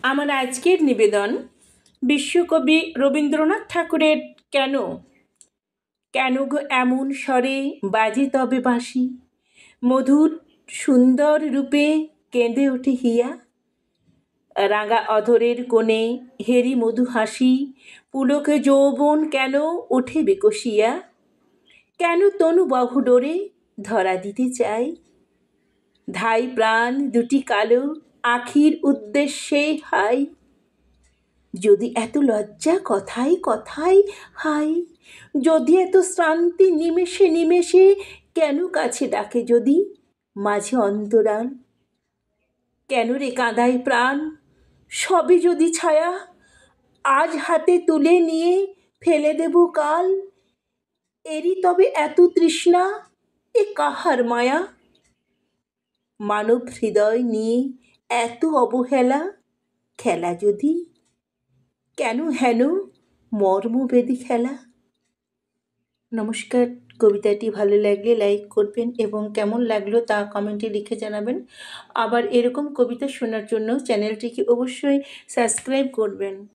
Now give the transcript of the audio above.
আমার আজকের নিবেদন বিশ্বকবি রবীন্দ্রনাথ ঠাকুরের কেন কেন গো এমন স্বরে বাজে তবে বাঁশি, মধুর সুন্দর রূপে কেঁদে ওঠে হিয়া। রাঙা অধরের কোণে হেরি মধু হাসি, পুলকে যৌবন কেন ওঠে বেকসিয়া। কেন তনু বাহু ডোরে ধরা দিতে চাই, ধাই প্রাণ দুটি কালো আখির উদ্দেশ্যে হাই। যদি এত লজ্জা কথায় কথায় হাই, যদি এত শ্রান্তি নিমেষে নিমেষে, কেন কাছে ডাকে যদি মাঝে অন্তরাল। কেন রে কাঁদায় প্রাণ সবে যদি ছায়া, আজ হাতে তুলে নিয়ে ফেলে দেব কাল। এরই তবে এত তৃষ্ণা, এ কাহার মায়া। মানব হৃদয় নিয়ে এত অবহেলা, খেলা যদি কেন হেন মর্মবেদী খেলা। নমস্কার। কবিতাটি ভালো লাগলে লাইক করবেন এবং কেমন লাগলো তা কমেন্টে লিখে জানাবেন। আবার এরকম কবিতা শোনার জন্য চ্যানেলটিকে অবশ্যই সাবস্ক্রাইব করবেন।